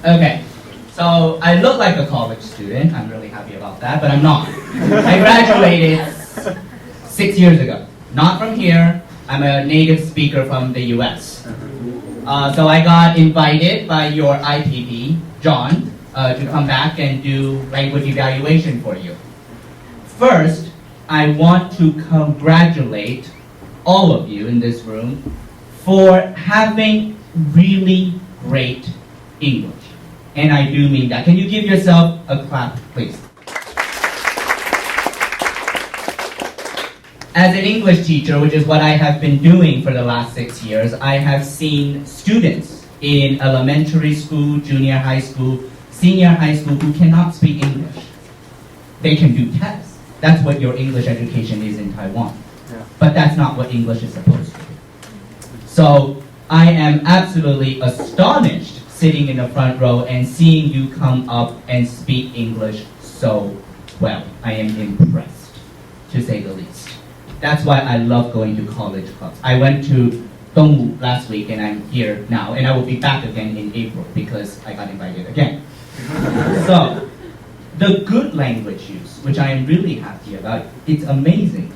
Okay, so I look like a college student. I'm really happy about that, but I'm not. I graduated 6 years ago. Not from here. I'm a native speaker from the US. So I got invited by your IPP, John, to come back and do language evaluation for you. First, I want to congratulate all of you in this room for having really great English. And I do mean that. Can you give yourself a clap, please? As an English teacher, which is what I have been doing for the last 6 years, I have seen students in elementary school, junior high school, senior high school who cannot speak English. They can do tests. That's what your English education is in Taiwan. Yeah. But that's not what English is supposed to be. So I am absolutely astonished sitting in the front row and seeing you come up and speak English so well. I am impressed, to say the least. That's why I love going to college clubs. I went to Dongwu last week and I'm here now, and I will be back again in April because I got invited again. So, the good language use, which I am really happy about, it's amazing.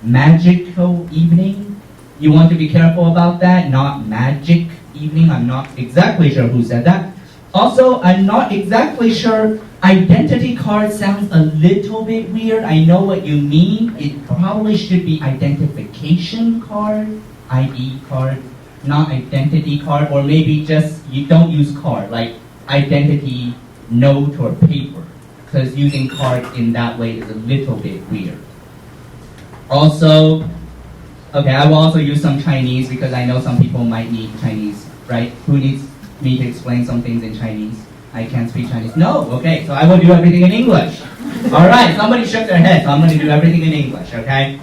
Magical evening, you want to be careful about that, not magic evening. I'm not exactly sure who said that. Also, I'm not exactly sure. Identity card sounds a little bit weird. I know what you mean. It probably should be identification card, ID card, not identity card, or maybe just you don't use card, like identity note or paper, because using card in that way is a little bit weird. Also, okay, I will also use some Chinese because I know some people might need Chinese, right? Who needs me to explain some things in Chinese? I can't speak Chinese. No, okay, so I will do everything in English. All right, somebody shook their head, so I'm going to do everything in English, okay?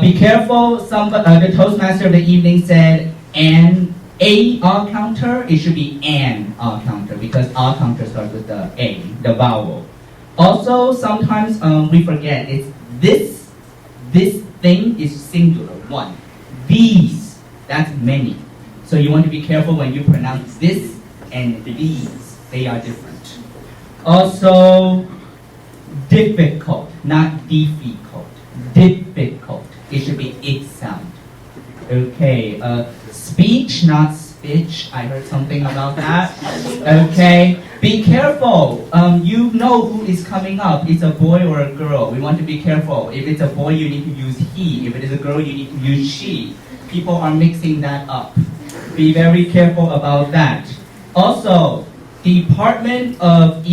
Be careful, the Toastmaster of the evening said, a counter, it should be an counter, because counter starts with the A, the vowel. Also, sometimes we forget, it's this thing is singular, one. These, that's many. So you want to be careful when you pronounce this and these. They are different. Also, difficult, not difficult. Difficult. It should be it sound. Okay, speech, not speech. I heard something about that. Okay, be careful. You know who is coming up. It's a boy or a girl. We want to be careful. If it's a boy, you need to use he. If it is a girl, you need to use she. People are mixing that up. Be very careful about that. Also, Department of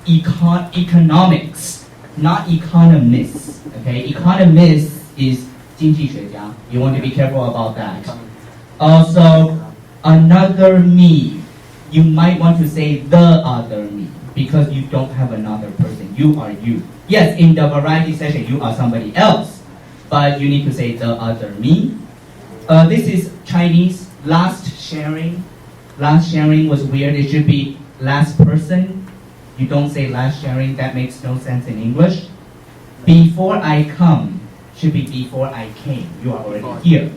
Economics, not economists. Okay, economist is 经济学家. You want to be careful about that. Also, another me. You might want to say the other me because you don't have another person. You are you. Yes, in the variety session, you are somebody else, but you need to say the other me. This is Chinese. Last sharing. Last sharing was weird. It should be last person. You don't say last sharing. That makes no sense in English. Before I come should be before I came. You are already here.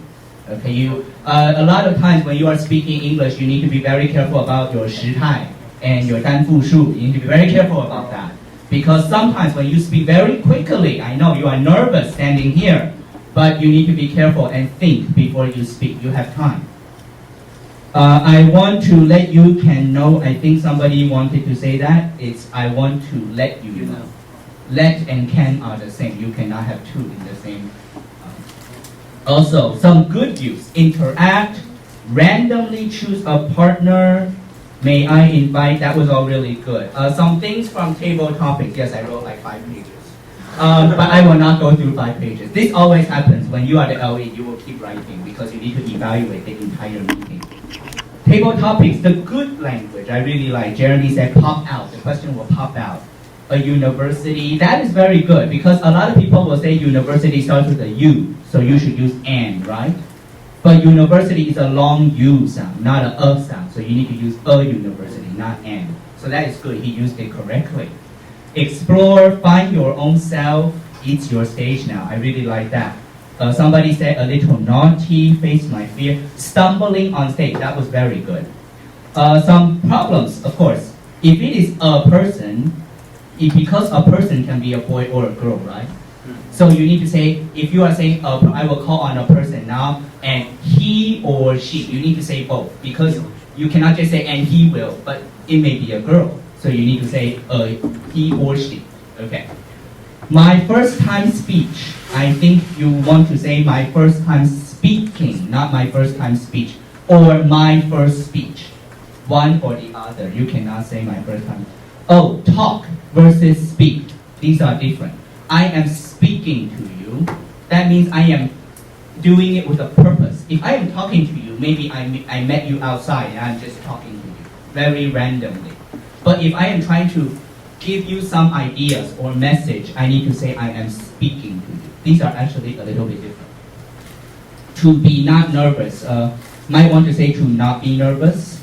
Okay. A lot of times when you are speaking English, you need to be very careful about your 时态 and your 单复数. You need to be very careful about that because sometimes when you speak very quickly, I know you are nervous standing here, but you need to be careful and think before you speak. You have time. I want to let you can know, I think somebody wanted to say that. It's I want to let you know. Let and can are the same. You cannot have two in the same. Also, some good use. Interact, randomly choose a partner. May I invite, that was all really good. Some things from table topics. Yes, I wrote like 5 pages. But I will not go through 5 pages. This always happens when you are the LE, you will keep writing because you need to evaluate the entire meeting. Table topics, the good language, I really like. Jeremy said pop out, the question will pop out. A university, that is very good because a lot of people will say university starts with a U, so you should use an, right? But university is a long U sound, not a sound, so you need to use a university, not an. So that is good, he used it correctly. Explore, find your own self, it's your stage now. I really like that. Somebody said a little naughty, face my fear, stumbling on stage. That was very good. Some problems, of course. If it is a person, because a person can be a boy or a girl, right? So you need to say, if you are saying, I will call on a person now, and he or she, you need to say both, because you cannot just say, and he will, but it may be a girl. So you need to say, he or she, okay? My first time speech, I think you want to say my first time speaking, not my first time speech, or my first speech. One or the other. You cannot say my first time. Oh, talk versus speak. These are different. I am speaking to you. That means I am doing it with a purpose. If I am talking to you, maybe I met you outside and I'm just talking to you very randomly. But if I am trying to give you some ideas or message, I need to say I am speaking to you. These are actually a little bit different. To be not nervous. Might want to say to not be nervous.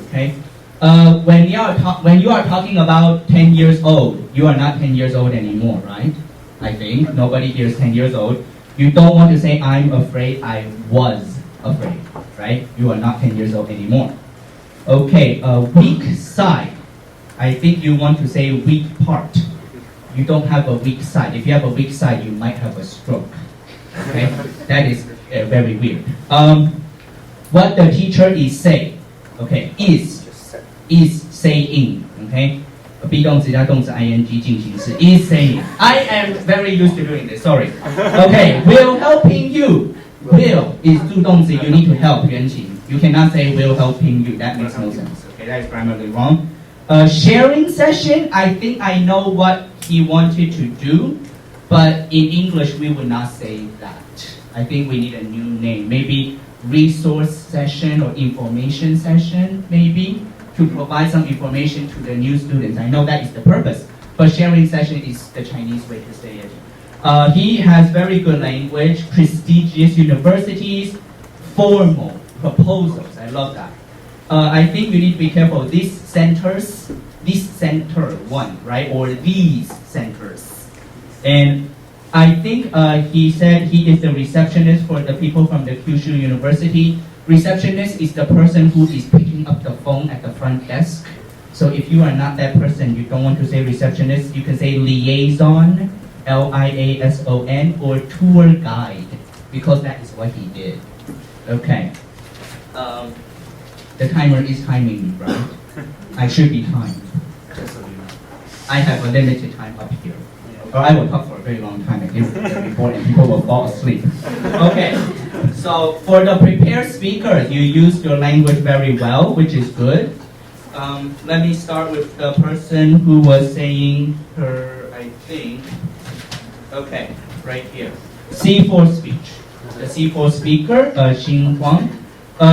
Okay. When you are talking about 10 years old, you are not 10 years old anymore, right? I think nobody here is 10 years old. You don't want to say I'm afraid, I was afraid, right? You are not 10 years old anymore. Okay, weak side. I think you want to say weak part. You don't have a weak side. If you have a weak side, you might have a stroke. Okay, that is very weird. What the teacher is saying. Okay, is saying. Okay, be 动词加动词 ing 进行式 is saying. I am very used to doing this. Sorry. Okay, will helping you. Will is 助动词. You need to help 原形. You cannot say will helping you. That makes no sense. Okay, that is grammatically wrong. Sharing session. I think I know what he wanted to do, but in English we would not say that. I think we need a new name. Maybe resource session or information session, maybe, to provide some information to the new students. I know that is the purpose, but sharing session is the Chinese way to say it. He has very good language, prestigious universities, formal proposals. I love that. I think you need to be careful. These centers, this center one, right, or these centers. And I think he said he is the receptionist for the people from the Kyushu University. Receptionist is the person who is picking up the phone at the front desk. So if you are not that person, you don't want to say receptionist, you can say liaison, L-I-A-S-O-N, or tour guide, because that is what he did. Okay. The timer is timing me, right? I should be timed. I have a limited time up here. I will talk for a very long time and give the report and people will fall asleep. Okay, so for the prepared speakers, you use your language very well, which is good. Let me start with the person who was saying her, I think, okay, right here. C4 speech. The C4 speaker, Xin Huang.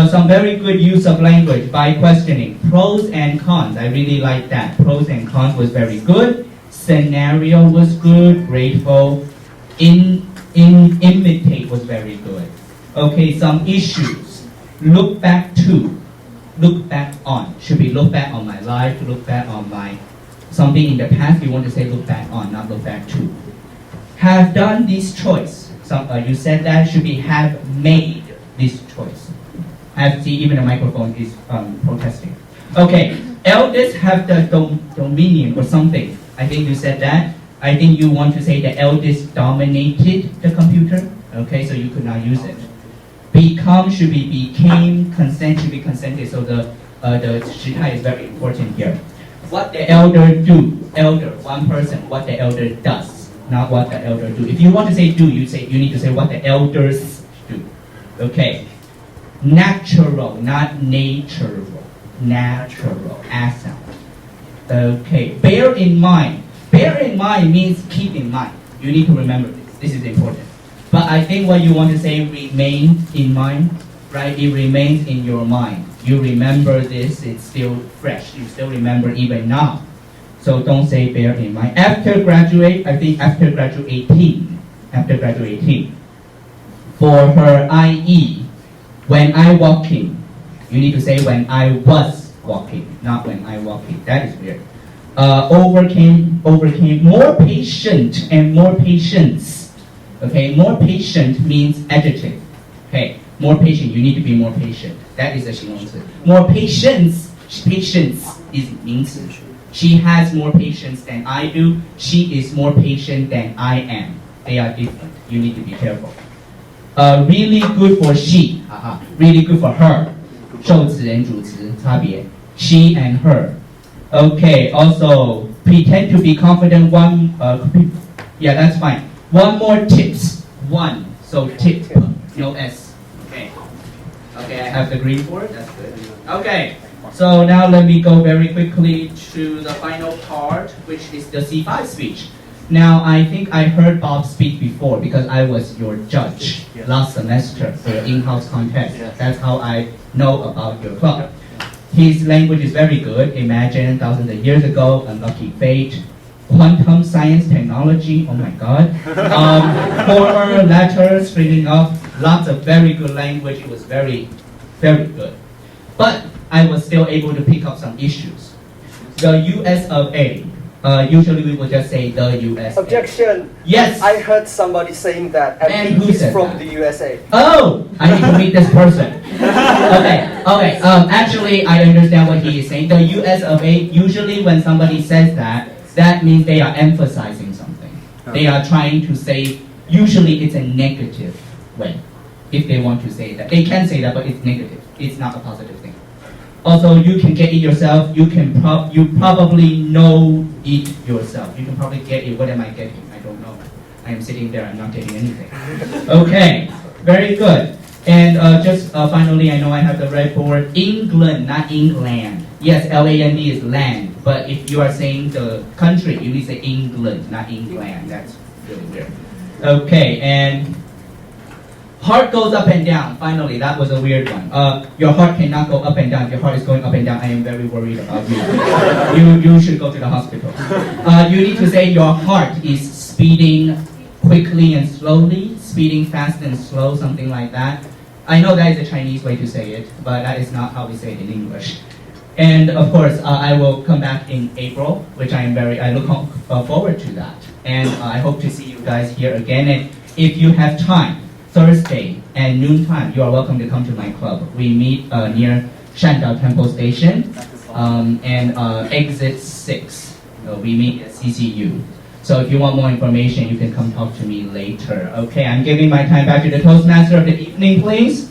Some very good use of language by questioning. Pros and cons, I really like that. Pros and cons was very good. Scenario was good, grateful. Imitate was very good. Okay, some issues. Look back to, look back on. Should be look back on my life, look back on my something in the past. You want to say look back on, not look back to. Have done this choice. You said that should be have made this choice. Have see even the microphone is protesting. Okay, eldest have the dominion or something. I think you said that. I think you want to say the eldest dominated the computer. Okay, so you could not use it. Become should be became, consent should be consented. So the 时态 is very important here. What the elder do, elder, one person, what the elder does, not what the elder do. If you want to say do, you need to say what the elders do. Okay. Natural, not natural. Natural, as sound. Okay, bear in mind. Bear in mind means keep in mind. You need to remember this. This is important. But I think what you want to say, remain in mind, right? It remains in your mind. You remember this, it's still fresh. You still remember even now. So don't say bear in mind. After graduate, I think after graduating. After graduating. For her IE, when I walking, you need to say when I was walking, not when I walking. That is weird. overcame, more patient and more patience. Okay, more patient means adjective. Okay, more patient, you need to be more patient. That is a 形容词. More patience is 名词. She has more patience than I do. She is more patient than I am. They are different. You need to be careful. Really good for she. Really good for her. 受词人主词差别. She and her. Okay, also pretend to be confident. Yeah, that's fine. One more tips. One. So tip. No S. Okay. Okay, I have the green board. That's good. Okay. So now let me go very quickly to the final part, which is the C5 speech. Now, I think I heard Bob speak before because I was your judge last semester for your in-house contest. That's how I know about your club. His language is very good. Imagine thousands of years ago, unlucky fate, quantum science technology, oh my god. Former letters springing up, lots of very good language. It was very, very good. But I was still able to pick up some issues. The US of A. Usually we would just say the USA. Objection. Yes. I heard somebody saying that, and who he's said from that? the USA. Oh, I need to meet this person. Okay. Actually, I understand what he is saying. The US of A. Usually, when somebody says that, that means they are emphasizing something. They are trying to say. Usually, it's a negative way. If they want to say that, they can say that, but it's negative. It's not a positive thing. Also, you can get it yourself. You probably know it yourself. You can probably get it. What am I getting? I don't know. I am sitting there. I'm not getting anything. Okay, very good. And just finally, I know I have the red board. England, not England. Yes, LAND is land. But if you are saying the country, you need to say England, not England. That's really weird. Okay, and heart goes up and down. Finally, that was a weird one. Your heart cannot go up and down. If your heart is going up and down, I am very worried about you. You should go to the hospital. You need to say your heart is speeding quickly and slowly, speeding fast and slow, something like that. I know that is a Chinese way to say it, but that is not how we say it in English. And of course, I will come back in April, which I look forward to that. And I hope to see you guys here again. And if you have time, Thursday at noontime, you are welcome to come to my club. We meet near Shandao Temple Station and exit 6. We meet at CCU. So if you want more information, you can come talk to me later. Okay, I'm giving my time back to the Toastmaster of the evening, please.